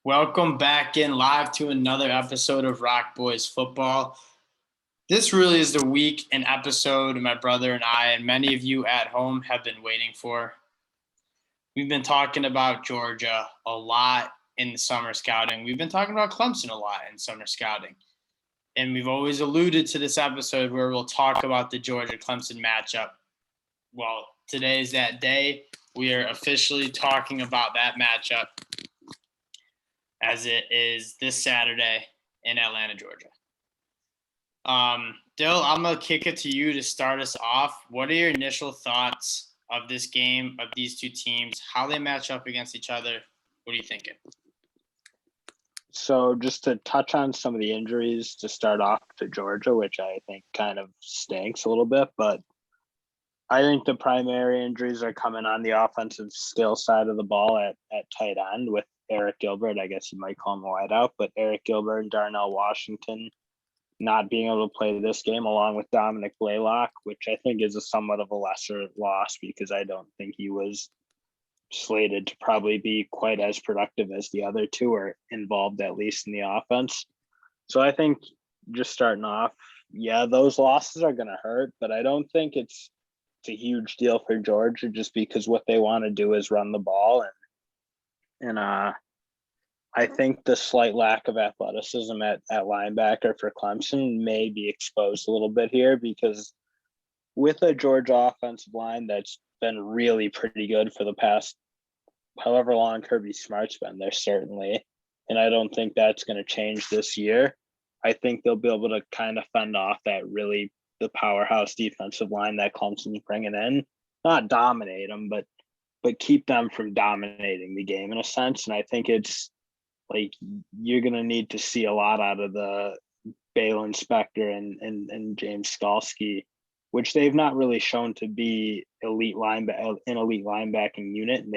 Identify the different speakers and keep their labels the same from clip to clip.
Speaker 1: Welcome back in live to another episode of Rock Boys Football. This really is the week and episode my brother and I and many of you at home have been waiting for. We've been talking about Georgia a lot in the summer scouting. We've been talking about Clemson a lot in summer scouting. And we've always alluded to this episode where we'll talk about the Georgia-Clemson matchup. Well, today's that day. We are officially talking about that matchup, as it is this Saturday in Atlanta, Georgia. Dill, I'm going to kick it to you to start us off. What are your initial thoughts of this game, of these two teams, how they match up against each other? What are you thinking?
Speaker 2: So just to touch on some of the injuries to start off to Georgia, which I think kind of stinks a little bit, but I think the primary injuries are coming on the offensive skill side of the ball at tight end with Eric Gilbert. I guess you might call him a wideout, but Eric Gilbert and Darnell Washington not being able to play this game, along with Dominic Blaylock, which I think is a somewhat of a lesser loss because I don't think he was slated to probably be quite as productive as the other two are involved, at least in the offense. So I think just starting off, yeah, those losses are going to hurt, but I don't think it's a huge deal for Georgia just because what they want to do is run the ball. And I think the slight lack of athleticism at linebacker for Clemson may be exposed a little bit here because with a Georgia offensive line that's been really pretty good for the past however long Kirby Smart's been there, certainly. And I don't think that's going to change this year. I think they'll be able to kind of fend off that really the powerhouse defensive line that Clemson's bringing in. Not dominate them, but keep them from dominating the game in a sense. And I think it's like you're going to need to see a lot out of the Balin Spector and James Skalski, which they've not really shown to be an elite linebacking unit. And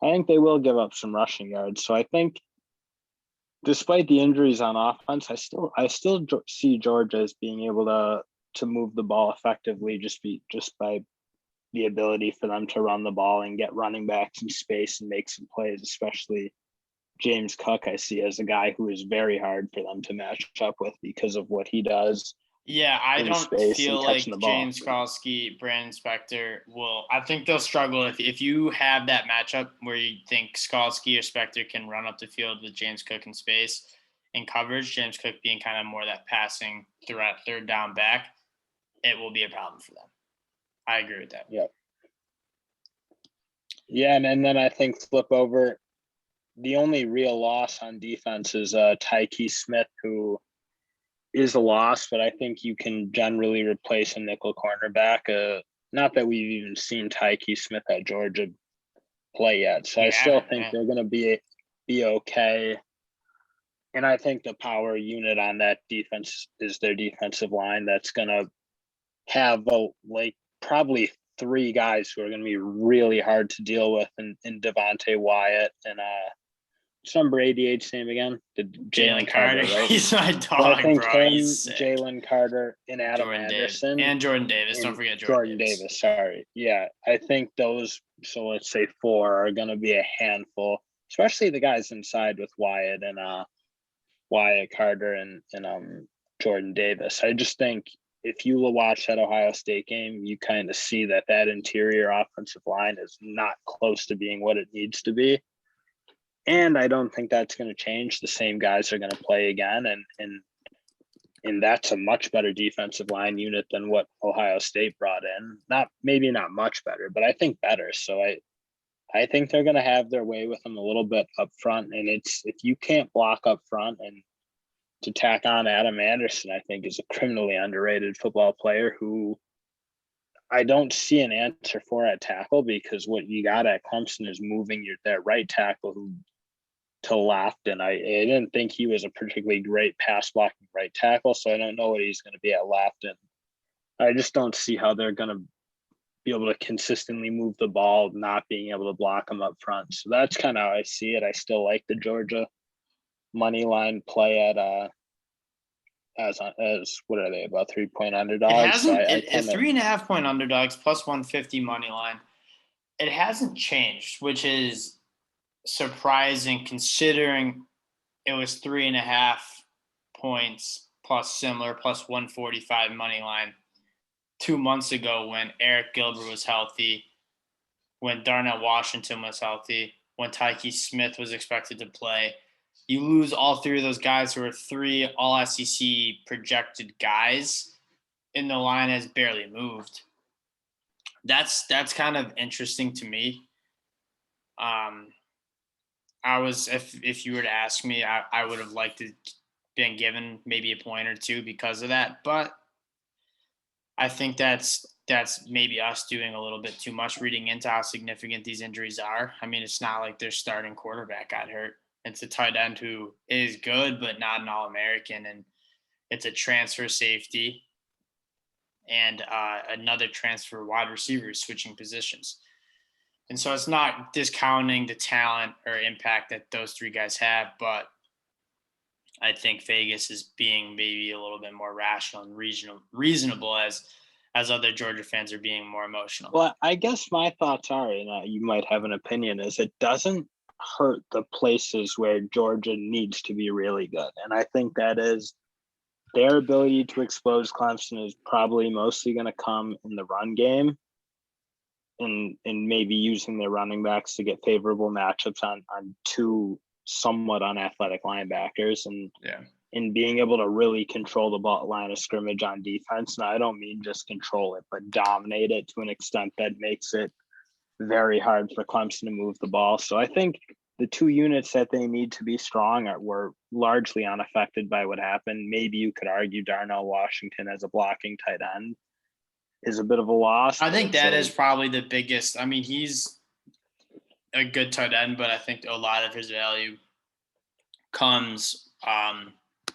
Speaker 2: I think they will give up some rushing yards. So I think despite the injuries on offense, I still see Georgia as being able to move the ball effectively just by the ability for them to run the ball and get running backs in space and make some plays, especially James Cook. I see as a guy who is very hard for them to match up with because of what he does.
Speaker 1: Yeah, I don't feel like James Skalski, Brandon Spector will – I think they'll struggle if you have that matchup where you think Skalski or Spector can run up the field with James Cook in space and coverage, James Cook being kind of more that passing threat, third down back, it will be a problem for them. I agree with that.
Speaker 2: Yep. Yeah, and then I think flip over, the only real loss on defense is Tyke Smith, who – is a loss, but I think you can generally replace a nickel cornerback. Not that we've even seen Tyke Smith at Georgia play yet. So I still think they're going to be okay. And I think the power unit on that defense is their defensive line. That's going to have probably three guys who are going to be really hard to deal with in Devontae Wyatt and number 88's name again? Jalen Carter, right?
Speaker 1: He's my dog,
Speaker 2: well, I think
Speaker 1: bro.
Speaker 2: Jalen Carter and Adam
Speaker 1: Jordan
Speaker 2: Anderson.
Speaker 1: Davis. And Jordan Davis. Don't forget Jordan Davis.
Speaker 2: Sorry. Yeah, I think those, so let's say four, are going to be a handful, especially the guys inside with Wyatt and Wyatt Carter and Jordan Davis. I just think if you watch that Ohio State game, you kind of see that interior offensive line is not close to being what it needs to be. And I don't think that's going to change. The same guys are going to play again, and that's a much better defensive line unit than what Ohio State brought in. Maybe not much better, but I think better. So I think they're going to have their way with them a little bit up front. And it's if you can't block up front, and to tack on Adam Anderson, I think is a criminally underrated football player who I don't see an answer for at tackle because what you got at Clemson is moving that right tackle who to left, and I didn't think he was a particularly great pass blocking right tackle, so I don't know what he's going to be at left, and I just don't see how they're going to be able to consistently move the ball, not being able to block them up front. So that's kind of how I see it. I still like the Georgia money line play at as what are they, about 3-point underdogs?
Speaker 1: It's 3.5-point underdogs plus 150 money line. It hasn't changed, which is surprising considering it was 3.5 points plus similar plus 145 money line 2 months ago when Eric Gilbert was healthy, when Darnell Washington was healthy, when Tyke Smith was expected to play. You lose all three of those guys who are three all-SEC projected guys, and the line has barely moved. That's kind of interesting to me. If you were to ask me, I would have liked to been given maybe a point or two because of that, but I think that's maybe us doing a little bit too much reading into how significant these injuries are. I mean, it's not like their starting quarterback got hurt. It's a tight end who is good, but not an All-American, and it's a transfer safety and another transfer wide receiver switching positions. And so it's not discounting the talent or impact that those three guys have, but I think Vegas is being maybe a little bit more rational and reasonable as other Georgia fans are being more emotional.
Speaker 2: Well, I guess my thoughts are, and you might have an opinion, is it doesn't hurt the places where Georgia needs to be really good. And I think that is their ability to expose Clemson is probably mostly going to come in the run game and maybe using their running backs to get favorable matchups on two somewhat unathletic linebackers and being able to really control the ball line of scrimmage on defense. Now, I don't mean just control it, but dominate it to an extent that makes it very hard for Clemson to move the ball. So I think the two units that they need to be strong were largely unaffected by what happened. Maybe you could argue Darnell Washington as a blocking tight end is a bit of a loss.
Speaker 1: I think that is probably the biggest. I mean, he's a good tight end, but I think a lot of his value comes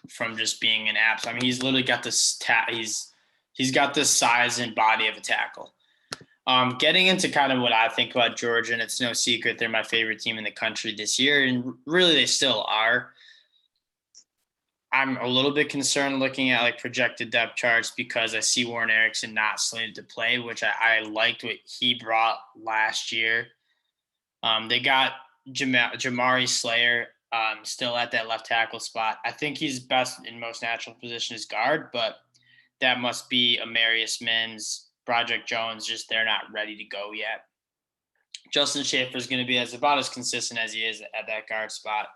Speaker 1: from just being an abs. I mean, he's literally got this he's got this size and body of a tackle. Getting into kind of what I think about Georgia, and it's no secret they're my favorite team in the country this year, and really they still are. I'm a little bit concerned looking at like projected depth charts because I see Warren Erickson not slated to play, which I liked what he brought last year. They got Jamari Slayer still at that left tackle spot. I think he's best in most natural position as guard, but that must be Amarius Mims, Broderick Jones, just they're not ready to go yet. Justin Schaefer is going to be about as consistent as he is at that guard spot.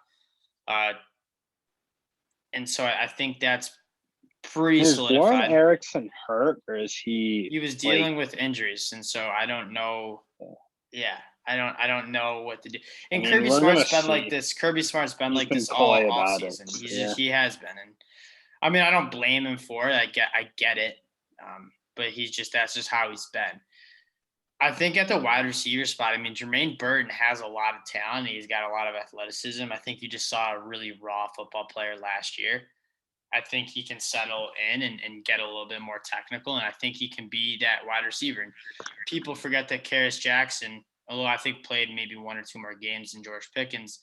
Speaker 1: And so I think that's pretty solidified.
Speaker 2: Is Warren Erickson hurt, or is he?
Speaker 1: He was dealing with injuries, and so I don't know. Yeah, I don't know what to do. And Kirby Smart's been like this. Kirby Smart's been like this all season. He has been, and I mean I don't blame him for it. I get it, but that's just how he's been. I think at the wide receiver spot, I mean, Jermaine Burton has a lot of talent. He's got a lot of athleticism. I think you just saw a really raw football player last year. I think he can settle in and get a little bit more technical, and I think he can be that wide receiver. And people forget that Karis Jackson, although I think played maybe one or two more games than George Pickens,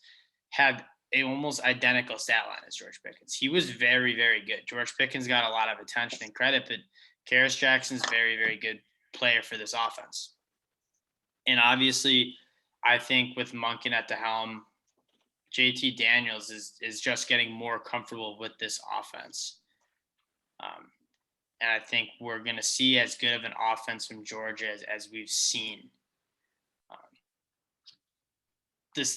Speaker 1: had a almost identical stat line as George Pickens. He was very, very good. George Pickens got a lot of attention and credit, but Karis Jackson's very, very good player for this offense. And obviously, I think with Monken at the helm, JT Daniels is just getting more comfortable with this offense. And I think we're going to see as good of an offense from Georgia as we've seen.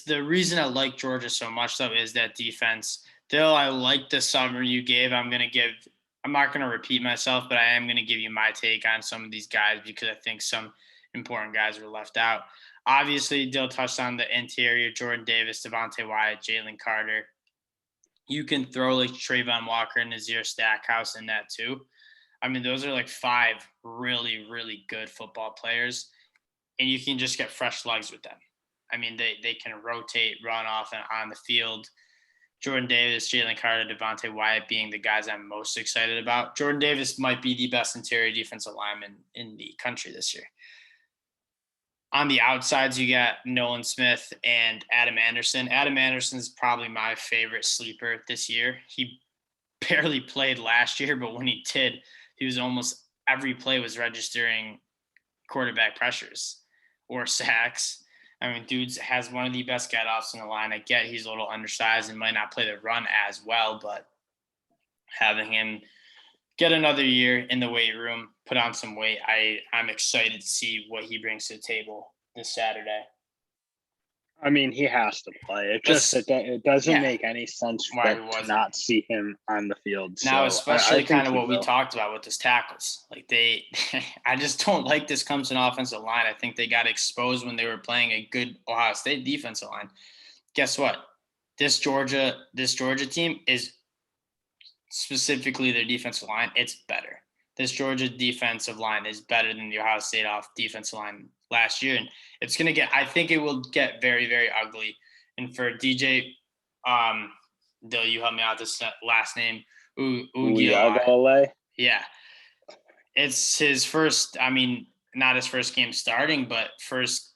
Speaker 1: The reason I like Georgia so much, though, is that defense. Though I like the summary you gave, I'm not going to repeat myself, but I am going to give you my take on some of these guys because I think some important guys were left out. Obviously, Dill touched on the interior, Jordan Davis, Devontae Wyatt, Jalen Carter. You can throw like Trayvon Walker and Nazir Stackhouse in that too. I mean, those are like 5 really, really good football players, and you can just get fresh legs with them. I mean, they can rotate, run off and on the field. Jordan Davis, Jalen Carter, Devontae Wyatt being the guys I'm most excited about. Jordan Davis might be the best interior defensive lineman in the country this year. On the outsides, you got Nolan Smith and Adam Anderson. Adam Anderson's probably my favorite sleeper this year. He barely played last year, but when he did, he was almost every play was registering quarterback pressures or sacks. I mean, dude has one of the best get-offs in the line. I get he's a little undersized and might not play the run as well, but having him get another year in the weight room, put on some weight, I'm excited to see what he brings to the table this Saturday.
Speaker 2: I mean, he has to play. It doesn't make any sense to not see him on the field.
Speaker 1: Now,
Speaker 2: so
Speaker 1: especially
Speaker 2: I
Speaker 1: kind of what
Speaker 2: will.
Speaker 1: we talked about with his tackles. Like I just don't like this Clemson offensive line. I think they got exposed when they were playing a good Ohio State defensive line. Guess what? This Georgia team is specifically their defensive line. It's better. This Georgia defensive line is better than the Ohio State defensive line last year. And I think it will get very, very ugly. And for DJ, Dill, you help me out this last name,
Speaker 2: Uiagalelei.
Speaker 1: Yeah. It's his first, not his first game starting, but first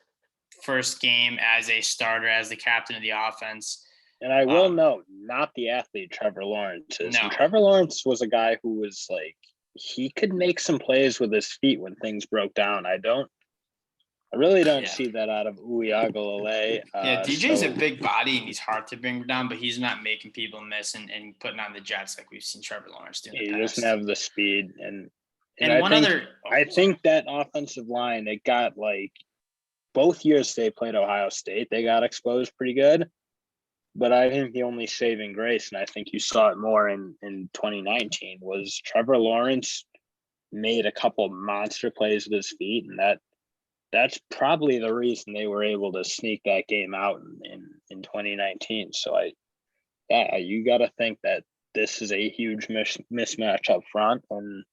Speaker 1: game as a starter, as the captain of the offense.
Speaker 2: And I will note, not the athlete Trevor Lawrence is.
Speaker 1: No.
Speaker 2: And Trevor Lawrence was a guy who was like, he could make some plays with his feet when things broke down. I really don't see that out of Uiagalelei.
Speaker 1: DJ's a big body and he's hard to bring down, but he's not making people miss and putting on the jets like we've seen Trevor Lawrence do in the past.
Speaker 2: He doesn't have the speed. I think that offensive line, it got like both years they played Ohio State, they got exposed pretty good. But I think the only saving grace, and I think you saw it more in 2019, was Trevor Lawrence made a couple monster plays with his feet, and that's probably the reason they were able to sneak that game out in 2019. So you got to think that this is a huge mismatch up front and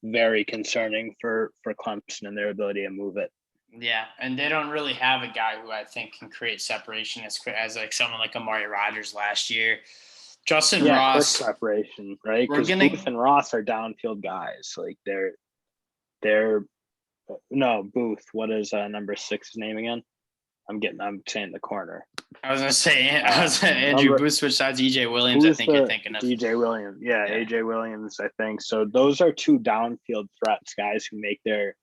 Speaker 2: very concerning for Clemson and their ability to move it.
Speaker 1: Yeah, and they don't really have a guy who I think can create separation as like someone like Amari Rodgers last year. Justyn Ross.
Speaker 2: Quick separation, right? Because Booth and Ross are downfield guys. Like they're Booth. What is number 6's name again? I'm saying the corner.
Speaker 1: I was gonna say Andrew Booth switched sides. EJ Williams.
Speaker 2: Booth,
Speaker 1: I think you're thinking of
Speaker 2: EJ Williams. Yeah, AJ Williams. I think so. Those are two downfield threats, guys who make their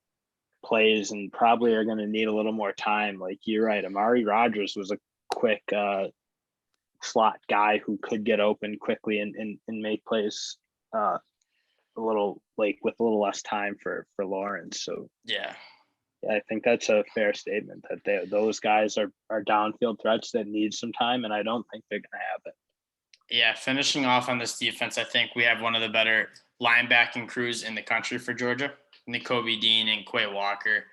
Speaker 2: plays and probably are going to need a little more time. Like you're right, Amari Rodgers was a quick slot guy who could get open quickly and make plays a little like with a little less time for Lawrence. So yeah, I think that's a fair statement that those guys are downfield threats that need some time, and I don't think they're going to have it.
Speaker 1: Yeah, finishing off on this defense, I think we have one of the better linebacking crews in the country for Georgia. Nakobe Dean and Quay Walker.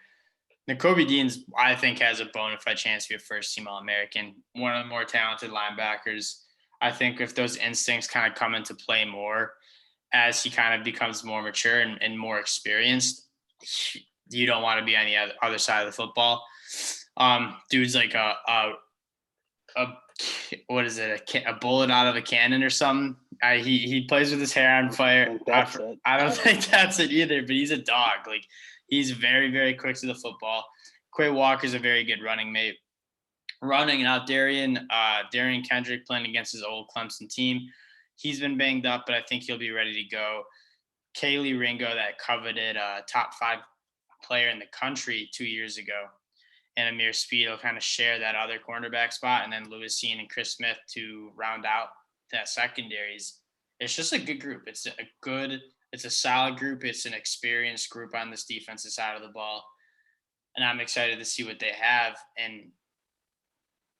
Speaker 1: Nakobe Dean's, I think, has a bona fide chance to be a first-team All-American, one of the more talented linebackers. I think if those instincts kind of come into play more as he kind of becomes more mature and more experienced, you don't want to be on the other side of the football. Dude's like a bullet out of a cannon or something. He plays with his hair on fire. I don't think that's it either, but he's a dog. Like he's very, very quick to the football. Quay Walker's a very good running mate. Running out Darian Kendrick playing against his old Clemson team. He's been banged up, but I think he'll be ready to go. Kaylee Ringo, that coveted top 5 player in the country 2 years ago. And Amir Speed will kind of share that other cornerback spot, and then Lewis Cine and Chris Smith to round out that secondaries. It's just a good group. It's a solid group. It's an experienced group on this defensive side of the ball. And I'm excited to see what they have. And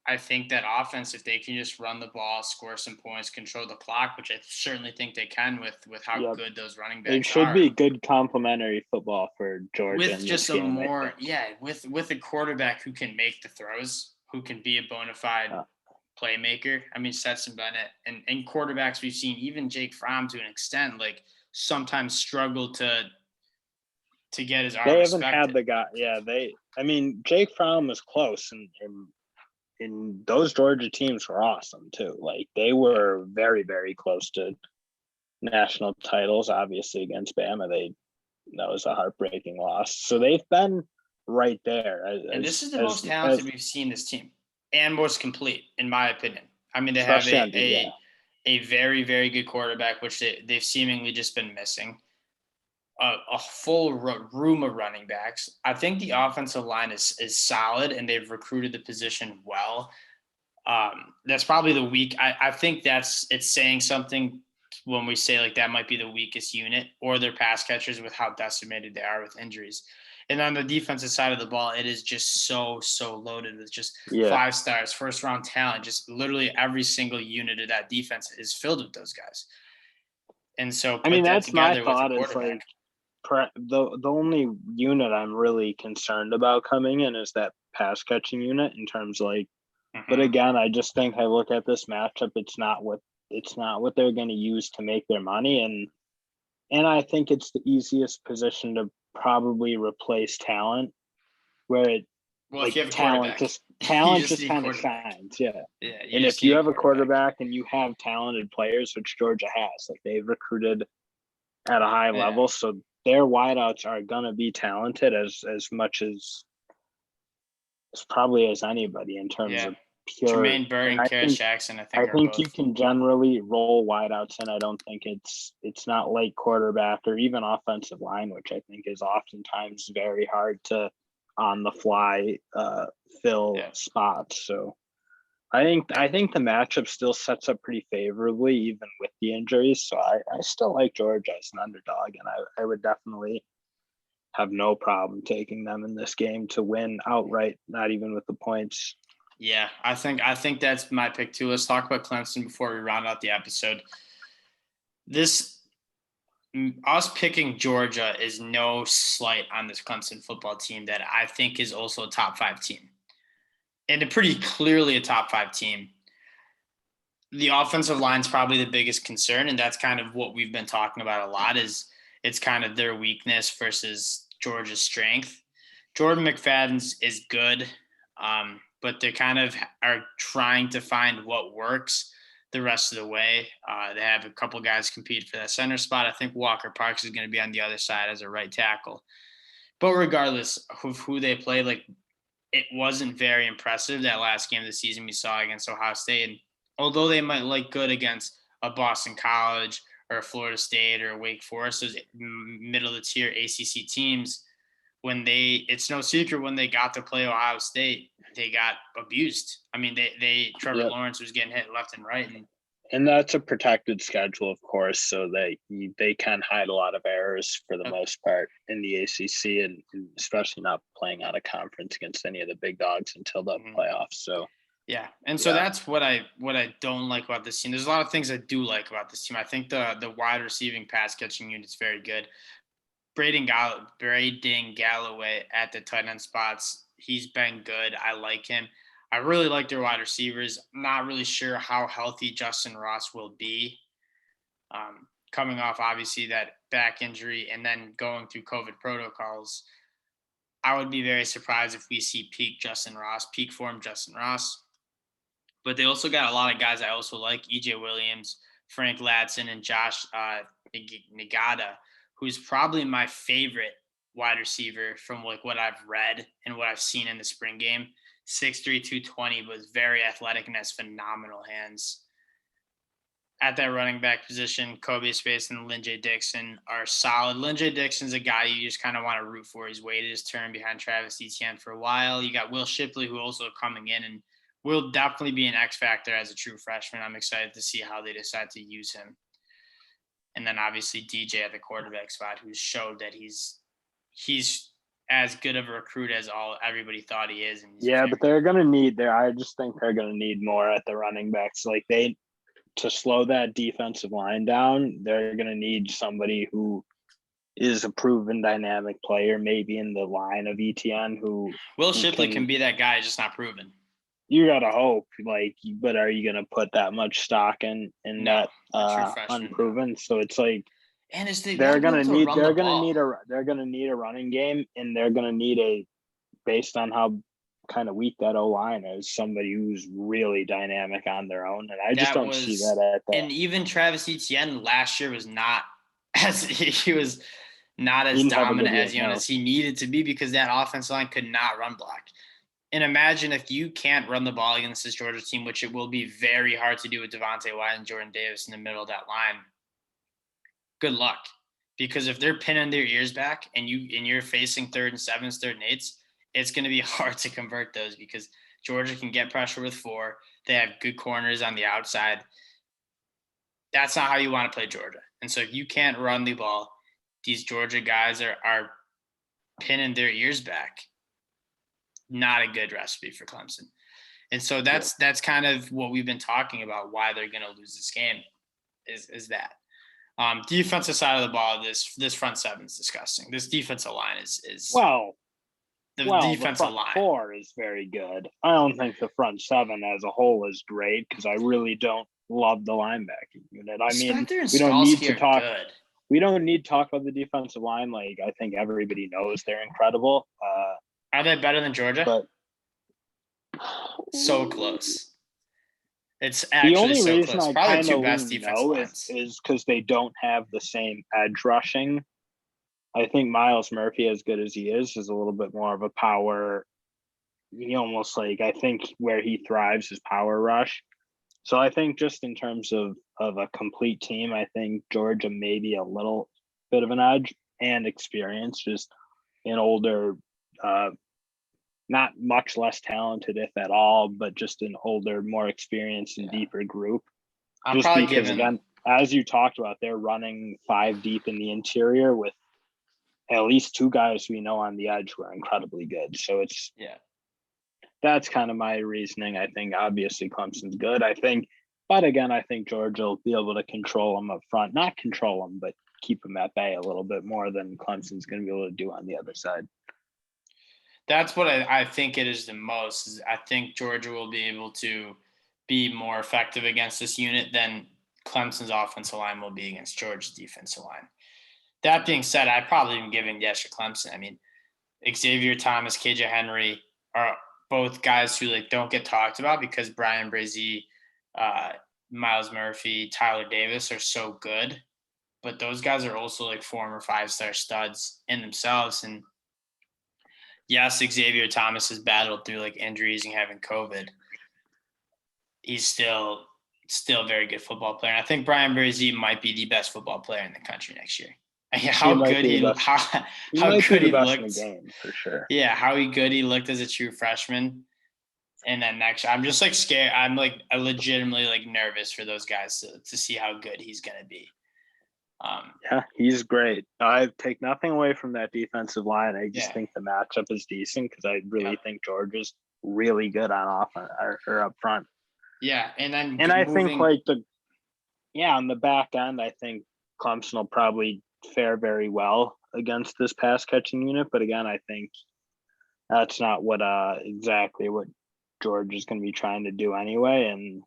Speaker 1: I think that offense, if they can just run the ball, score some points, control the clock, which I certainly think they can with how good those running backs are.
Speaker 2: It should be good complementary football for Georgia.
Speaker 1: With just with a quarterback who can make the throws, who can be a bona fide playmaker. I mean, Stetson Bennett and quarterbacks we've seen, even Jake Fromm to an extent, like sometimes struggle to get his arm
Speaker 2: They
Speaker 1: respected.
Speaker 2: haven't had the guy. Yeah, Jake Fromm was close and those Georgia teams were awesome too. Like they were very, very close to national titles, obviously against Bama. That was a heartbreaking loss. So they've been right there.
Speaker 1: And this is the most talented we've seen this team and most complete, in my opinion. I mean, they have a very, very good quarterback, which they've seemingly just been missing. a full room of running backs. I think the offensive line is solid, and they've recruited the position well. That's probably the weak. I think it's saying something when we say like that might be the weakest unit, or their pass catchers with how decimated they are with injuries. And on the defensive side of the ball, it is just so loaded with just
Speaker 2: Yeah.
Speaker 1: 5 stars, first round talent. Just literally every single unit of that defense is filled with those guys. And so
Speaker 2: I mean,
Speaker 1: that
Speaker 2: that's my
Speaker 1: together with a
Speaker 2: thought is like the only unit I'm really concerned about coming in is that pass catching unit in terms of like. But again, I just think I look at this matchup. It's not what they're going to use to make their money, and I think it's the easiest position to probably replace talent, where it
Speaker 1: well, if you have a quarterback,
Speaker 2: talent just kind of shines, yeah.
Speaker 1: Yeah,
Speaker 2: and if you have a quarterback and you have talented players, which Georgia has, like they've recruited at a high level, so their wideouts are going to be talented as much as probably as anybody in terms of pure.
Speaker 1: Jermaine Burton, Karis Jackson,
Speaker 2: I think you can generally roll wideouts, and I don't think it's not like quarterback or even offensive line, which I think is oftentimes very hard to on the fly fill spots. So I think the matchup still sets up pretty favorably, even with the injuries. So I still like Georgia as an underdog, and I would definitely have no problem taking them in this game to win outright, not even with the points.
Speaker 1: Yeah, I think that's my pick too. Let's talk about Clemson before we round out the episode. Us picking Georgia is no slight on this Clemson football team that I think is also a top 5 team. And pretty clearly a top 5 team. The offensive line is probably the biggest concern, and that's kind of what we've been talking about a lot, is it's kind of their weakness versus Georgia's strength. Jordan McFadden's is good, but they kind of are trying to find what works the rest of the way. They have a couple guys compete for that center spot. I think Walker Parks is going to be on the other side as a right tackle. But regardless of who they play, like, it wasn't very impressive that last game of the season we saw against Ohio State. And although they might look good against a Boston College or a Florida State or Wake Forest, those middle of the tier ACC teams, it's no secret when they got to play Ohio State, they got abused. I mean, Trevor Lawrence was getting hit left and right.
Speaker 2: And that's a protected schedule, of course, so they can hide a lot of errors for the most part in the ACC, and especially not playing out of conference against any of the big dogs until the playoffs. So
Speaker 1: so that's what I don't like about this team. There's a lot of things I do like about this team. I think the wide receiving pass catching unit's very good. Braden Galloway at the tight end spots, he's been good. I like him. I really like their wide receivers. I'm not really sure how healthy Justyn Ross will be. Coming off, obviously, that back injury and then going through COVID protocols, I would be very surprised if we see peak form Justyn Ross. But they also got a lot of guys I also like, EJ Williams, Frank Ladson, and Josh Nagata, who's probably my favorite wide receiver from like what I've read and what I've seen in the spring game. 6'3", 220, but very athletic and has phenomenal hands. At that running back position, Kobe Space and Lynn J. Dixon are solid. Lynn J. Dixon's a guy you just kind of want to root for. He's waited his turn behind Travis Etienne for a while. You got Will Shipley, who also coming in and will definitely be an X factor as a true freshman. I'm excited to see how they decide to use him. And then obviously DJ at the quarterback spot, who's showed that he's as good of a recruit as everybody thought he is. And
Speaker 2: but they're going to need I just think they're going to need more at the running backs. Like to slow that defensive line down, they're going to need somebody who is a proven dynamic player, maybe in the line of Etienne, who
Speaker 1: Will Shipley can be that guy, just not proven.
Speaker 2: You got to hope, but are you going to put that much stock in that unproven? So it's like,
Speaker 1: and
Speaker 2: they're going to need a running game, and they're going to need based on how kind of weak that O-line is, somebody who's really dynamic on their own. And I just don't see that
Speaker 1: and even Travis Etienne last year was not as dominant as he needed to be, because that offensive line could not run block. And imagine if you can't run the ball against this Georgia team, which it will be very hard to do with Devontae White and Jordan Davis in the middle of that line. Good luck, because if they're pinning their ears back and you're facing 3rd and 7s, 3rd and 8s, it's going to be hard to convert those because Georgia can get pressure with 4. They have good corners on the outside. That's not how you want to play Georgia. And so if you can't run the ball, these Georgia guys are pinning their ears back. Not a good recipe for Clemson. And so that's kind of what we've been talking about, why they're going to lose this game is that. Defensive side of the ball, this front seven is disgusting. This defensive line is
Speaker 2: the front
Speaker 1: line.
Speaker 2: 4 is very good. I don't think the front 7 as a whole is great because I really don't love the linebacking unit. I mean, we don't need to talk.
Speaker 1: Good.
Speaker 2: We don't need to talk about the defensive line. Like, I think everybody knows they're incredible.
Speaker 1: Are they better than Georgia?
Speaker 2: But
Speaker 1: so close. It's actually
Speaker 2: the only
Speaker 1: so
Speaker 2: reason
Speaker 1: close.
Speaker 2: I
Speaker 1: Probably
Speaker 2: kind
Speaker 1: the 2 best
Speaker 2: of know
Speaker 1: lines.
Speaker 2: is because they don't have the same edge rushing. I think Myles Murphy, as good as he is a little bit more of a power. He almost I think where he thrives is power rush. So I think just in terms of a complete team, I think Georgia may be a little bit of an edge and experience, just an older, not much less talented, if at all, but just an older, more experienced and deeper group.
Speaker 1: I'm just because,
Speaker 2: again, as you talked about, they're running 5 deep in the interior with at least 2 guys we know on the edge who are incredibly good. So that's kind of my reasoning. I think obviously Clemson's good. But again, I think Georgia will be able to control them up front. Not control them, but keep them at bay a little bit more than Clemson's going to be able to do on the other side.
Speaker 1: That's what I think it is the most. Is I think Georgia will be able to be more effective against this unit than Clemson's offensive line will be against Georgia's defensive line. That being said, I'd probably even give an edge to Clemson. I mean, Xavier Thomas, KJ Henry are both guys who don't get talked about because Brian Brzee, Myles Murphy, Tyler Davis are so good. But those guys are also former 5-star studs in themselves. And yes, Xavier Thomas has battled through injuries and having COVID. He's still a very good football player. And I think Brian Brzee might be the best football player in the country next year. How good he looked in the
Speaker 2: game for sure.
Speaker 1: Yeah, how good he looked as a true freshman. And then next year, I'm just scared. I'm legitimately nervous for those guys to see how good he's gonna be.
Speaker 2: Yeah, he's great. I take nothing away from that defensive line. I just think the matchup is decent because I really think Georgia's really good on offense or up front.
Speaker 1: Yeah, and
Speaker 2: I think on the back end, I think Clemson will probably fare very well against this pass catching unit. But again, I think that's not exactly what Georgia's going to be trying to do anyway. And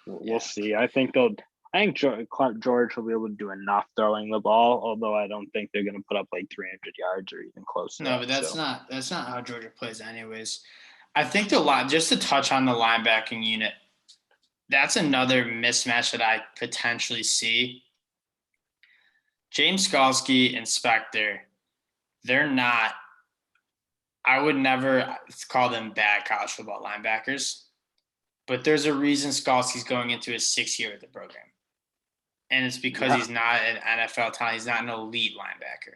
Speaker 2: we'll see. I think George will be able to do enough throwing the ball, although I don't think they're going to put up 300 yards or even close to that.
Speaker 1: No, but that's not how Georgia plays anyways. I think just to touch on the linebacking unit, that's another mismatch that I potentially see. James Skalski and Spector, they're not – I would never call them bad college football linebackers, but there's a reason Skalski's going into his 6th year with the program. And it's because he's not an NFL talent. He's not an elite linebacker.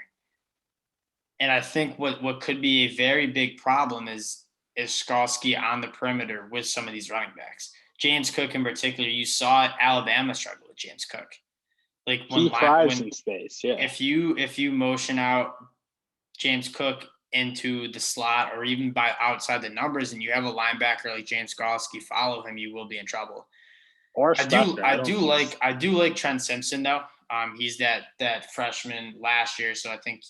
Speaker 1: And I think what could be a very big problem is Skalski on the perimeter with some of these running backs. James Cook in particular, you saw Alabama struggle with James Cook.
Speaker 2: He thrives in space, yeah.
Speaker 1: If you motion out James Cook into the slot or even by outside the numbers and you have a linebacker like James Skalski follow him, you will be in trouble.
Speaker 2: Or
Speaker 1: I do like Trent Simpson though. He's that freshman last year, so I think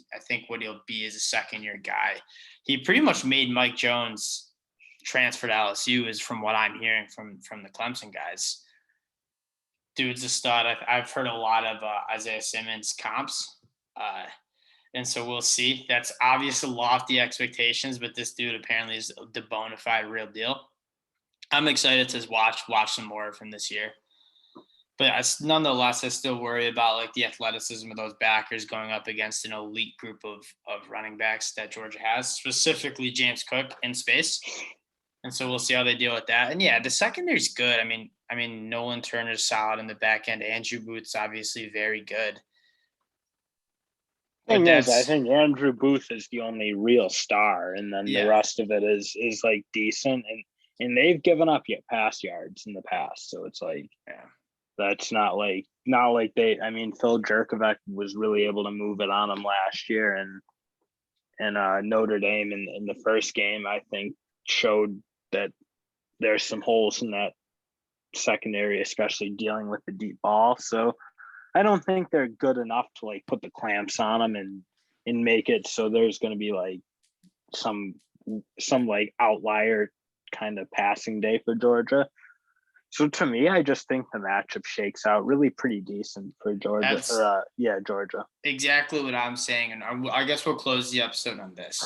Speaker 1: what he'll be is a 2nd-year guy. He pretty much made Mike Jones transfer to LSU, is from what I'm hearing from the Clemson guys. Dude's a stud. I've heard a lot of Isaiah Simmons comps, and so we'll see. That's obviously lofty expectations, but this dude apparently is the bona fide real deal. I'm excited to watch some more of him this year. But nonetheless, I still worry about the athleticism of those backers going up against an elite group of running backs that Georgia has, specifically James Cook in space. And so we'll see how they deal with that. And the secondary's good. I mean, Nolan Turner's solid in the back end. Andrew Booth's obviously very good. But
Speaker 2: Thing is, I
Speaker 1: that's
Speaker 2: think Andrew Booth is the only real star, and then the
Speaker 1: yeah,
Speaker 2: rest of it is like decent, and they've given up yet pass yards in the past, so it's like
Speaker 1: yeah.
Speaker 2: that's not like they. I mean, Phil Jerkovic was really able to move it on them last year, and Notre Dame in the first game, I think, showed that there's some holes in that secondary, especially dealing with the deep ball. So I don't think they're good enough to like put the clamps on them and make it so there's going to be like some like outlier kind of passing day for Georgia. So to me, I just think the matchup shakes out really pretty decent for Georgia.
Speaker 1: That's
Speaker 2: Georgia.
Speaker 1: exactly what I'm saying, and I guess we'll close the episode on this.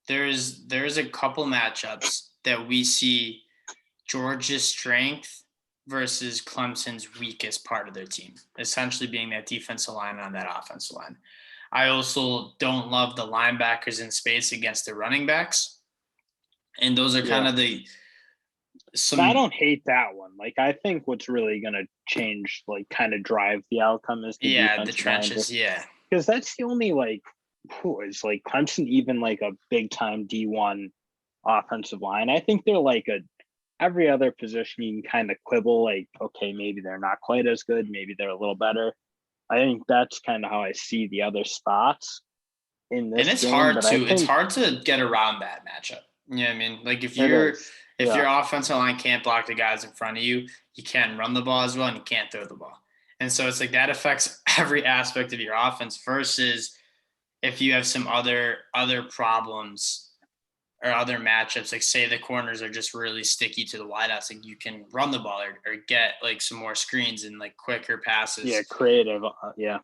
Speaker 1: There's a couple matchups that we see Georgia's strength versus Clemson's weakest part of their team, essentially being that defensive line on that offensive line. I also don't love the linebackers in space against the running backs, and those are kind of
Speaker 2: And I don't hate that one. Like I think what's really going to change, like kind of drive the outcome is the
Speaker 1: the
Speaker 2: defensive line.
Speaker 1: trenches, yeah.
Speaker 2: Because that's the only like who is like Clemson even like a big time D1 offensive line. I think they're like every other position you can kind of quibble like, okay, maybe they're not quite as good, maybe they're a little better. I think that's kind of how I see the other spots in this
Speaker 1: And it's
Speaker 2: game.
Speaker 1: hard to get around that matchup. You know what I mean? Like if your offensive line can't block the guys in front of you, you can't run the ball as well and you can't throw the ball. And so it's like that affects every aspect of your offense versus if you have some other problems or other matchups, like say the corners are just really sticky to the wideouts, like you can run the ball or get like some more screens and like quicker passes.
Speaker 2: Yeah, creative.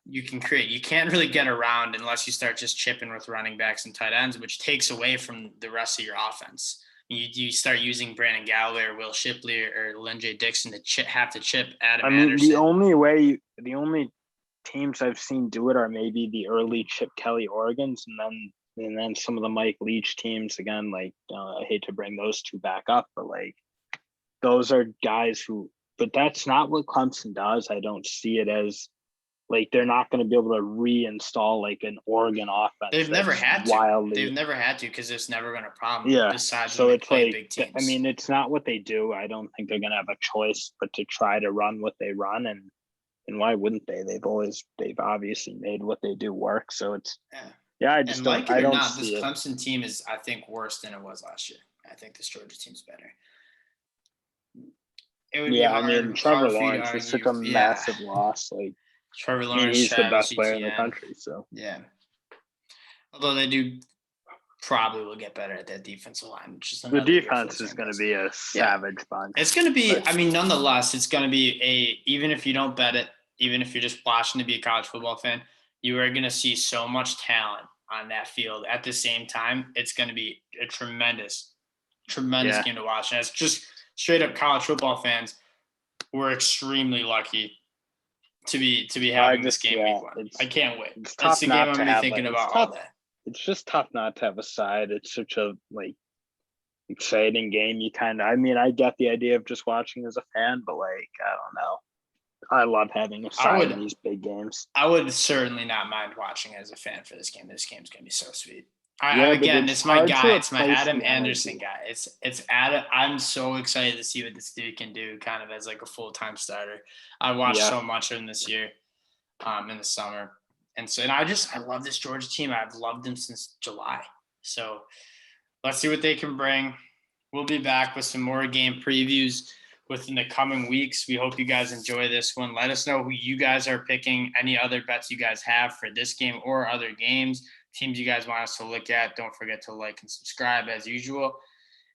Speaker 1: You can create. You can't really get around unless you start just chipping with running backs and tight ends, which takes away from the rest of your offense. You start using Brandon Galloway or Will Shipley or Lynn J. Dixon to have to chip Adam Anderson.
Speaker 2: The only teams I've seen do it are maybe the early Chip Kelly Oregons, and then some of the Mike Leach teams again. Like I hate to bring those two back up, but like those are guys who. But that's not what Clemson does. I don't see it as like they're not going to be able to reinstall like an Oregon offense.
Speaker 1: They've never had to. They've never had to because it's never been a problem.
Speaker 2: Yeah.
Speaker 1: Besides
Speaker 2: so it's like
Speaker 1: big teams.
Speaker 2: I mean, it's not what they do. I don't think they're going to have a choice but to try to run what they run, and why wouldn't they? They've obviously made what they do work. So it's I just don't. I don't see
Speaker 1: this Clemson team is I think worse than it was last year. I think this Georgia team's better. It would be hard,
Speaker 2: I mean, Trevor Lawrence
Speaker 1: is
Speaker 2: such a massive loss. Like
Speaker 1: Trevor Lawrence,
Speaker 2: he's the best player in the country. So
Speaker 1: yeah. Although they do probably will get better at that defensive line. Which is
Speaker 2: the defense is going to be a savage bunch.
Speaker 1: It's going to be. I mean, nonetheless, it's going to be even if you don't bet it, even if you're just watching to be a college football fan, you are going to see so much talent on that field at the same time. It's going to be a tremendous game to watch. And it's just straight up college football fans. We're extremely lucky to be having this game week one. I can't wait.
Speaker 2: It's
Speaker 1: That's the game I'm going to be thinking about all day.
Speaker 2: It's just tough not to have a side. It's such a exciting game. I get the idea of just watching as a fan, but I don't know. I love having a side in these big games.
Speaker 1: I would certainly not mind watching as a fan for this game. This game's going to be so sweet. It's my guy. It's my Adam Anderson guy. It's Adam. I'm so excited to see what this dude can do kind of as like a full-time starter. I watched so much of him this year in the summer. And I love this Georgia team. I've loved them since July. So let's see what they can bring. We'll be back with some more game previews within the coming weeks. We hope you guys enjoy this one. Let us know who you guys are picking, any other bets you guys have for this game or other games, teams you guys want us to look at. Don't forget to like and subscribe as usual.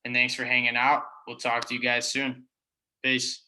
Speaker 1: And thanks for hanging out. We'll talk to you guys soon. Peace.